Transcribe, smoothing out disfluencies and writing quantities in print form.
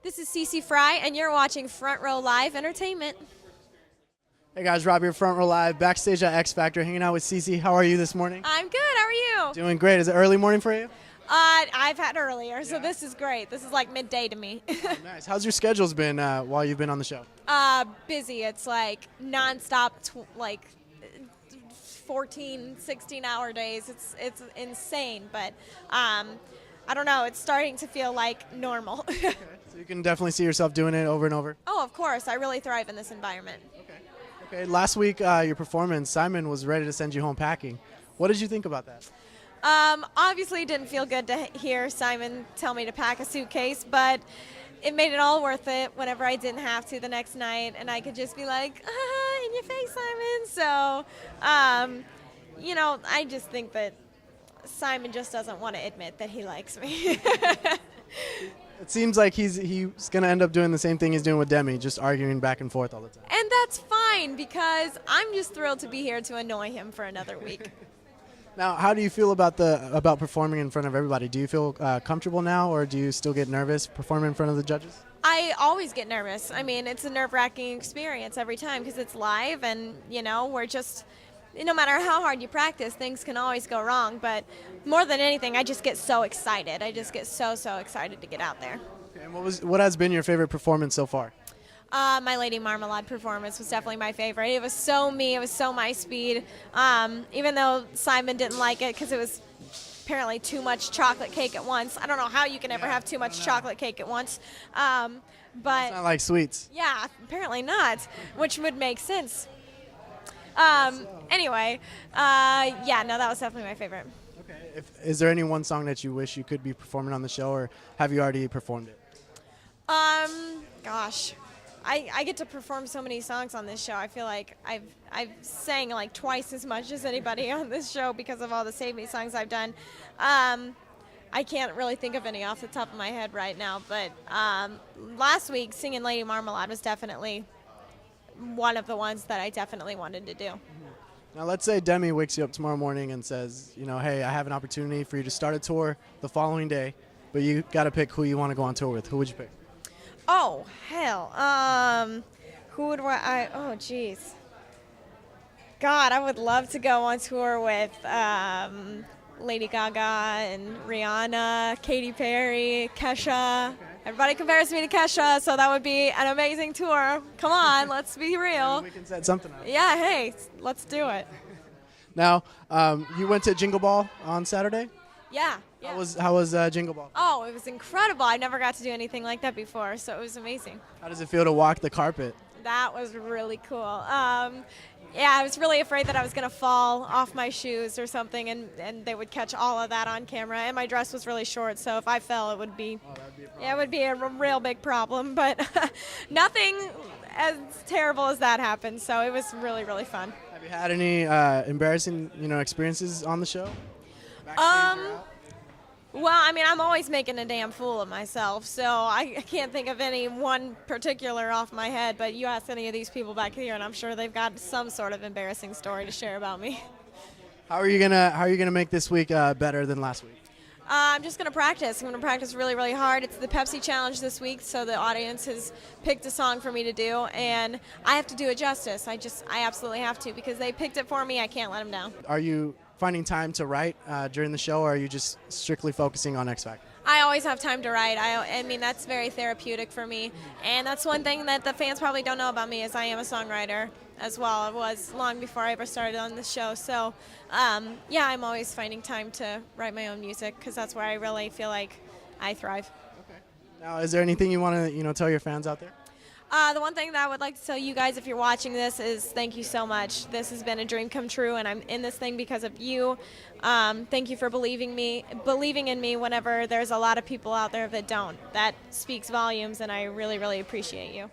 This is CeCe Frey, and you're watching Front Row Live Entertainment. Hey guys, Rob here, Front Row Live, backstage at X Factor, hanging out with CeCe. How are you this morning? I'm good. How are you? Doing great. Is it early morning for you? I've had earlier, so this is great. This is like midday to me. Nice. How's your schedules been while you've been on the show? Busy. It's like nonstop, like 14, 16-hour days. It's insane, but I don't know. It's starting to feel like normal. Okay. So you can definitely see yourself doing it over and over? Oh, of course. I really thrive in this environment. Okay. Last week, your performance, Simon was ready to send you home packing. What did you think about that? Obviously, it didn't feel good to hear Simon tell me to pack a suitcase, but it made it all worth it whenever I didn't have to the next night, and I could just be like, in your face, Simon. So, you know, I just think that Simon just doesn't want to admit that he likes me. It seems like he's going to end up doing the same thing he's doing with Demi, just arguing back and forth all the time. And that's fine, because I'm just thrilled to be here to annoy him for another week. Now, how do you feel about performing in front of everybody? Do you feel comfortable now, or do you still get nervous performing in front of the judges? I always get nervous. I mean, it's a nerve-wracking experience every time because it's live, and, you know, we're just, no matter how hard you practice, things can always go wrong. But more than anything, I just get so excited. I just get so excited to get out there. Okay, and what has been your favorite performance so far? My Lady Marmalade performance was definitely my favorite. It was so me. It was so my speed. Even though Simon didn't like it because it was apparently too much chocolate cake at once. I don't know how you can ever have too much chocolate cake at once. But It's not like sweets. Yeah, apparently not, which would make sense. Anyway, yeah, no, that was definitely my favorite. Okay. Is there any one song that you wish you could be performing on the show, or have you already performed it? Gosh. I get to perform so many songs on this show. I feel like I've sang like twice as much as anybody on this show because of all the Save Me songs I've done. I can't really think of any off the top of my head right now, but last week singing Lady Marmalade was definitely one of the ones that I definitely wanted to do. Now, let's say Demi wakes you up tomorrow morning and says, you know, hey, I have an opportunity for you to start a tour the following day, but you got to pick who you want to go on tour with. Who would you pick? Oh, hell. Who would I? Oh, jeez. God, I would love to go on tour with Lady Gaga and Rihanna, Katy Perry, Kesha. Everybody compares me to Kesha, so that would be an amazing tour. Come on, let's be real. We can set something up. Yeah, hey, let's do it. Now, you went to Jingle Ball on Saturday? Yeah. How was Jingle Ball? Oh, it was incredible. I never got to do anything like that before, so it was amazing. How does it feel to walk the carpet? That was really cool. Yeah, I was really afraid that I was going to fall off my shoes or something, and they would catch all of that on camera. And my dress was really short, so if I fell, it would be, it would be a real big problem. But nothing as terrible as that happened, so it was really fun. Have you had any embarrassing, experiences on the show? Well, I mean, I'm always making a damn fool of myself, so I can't think of any one particular off my head, but you ask any of these people back here, and I'm sure they've got some sort of embarrassing story to share about me. How are you gonna make this week better than last week? I'm just going to practice. I'm going to practice really hard. It's the Pepsi Challenge this week, so the audience has picked a song for me to do, and I have to do it justice. I absolutely have to, because they picked it for me. I can't let them down. Are you finding time to write during the show, or are you just strictly focusing on X Factor? I always have time to write. I mean, that's very therapeutic for me, and that's one thing that the fans probably don't know about me is I am a songwriter as well. It was long before I ever started on this show, so yeah, I'm always finding time to write my own music because that's where I really feel like I thrive. Okay. Now, is there anything you want to tell your fans out there? The one thing that I would like to tell you guys if you're watching this is thank you so much. This has been a dream come true, and I'm in this thing because of you. Thank you for believing in me whenever there's a lot of people out there that don't. That speaks volumes, and I really appreciate you.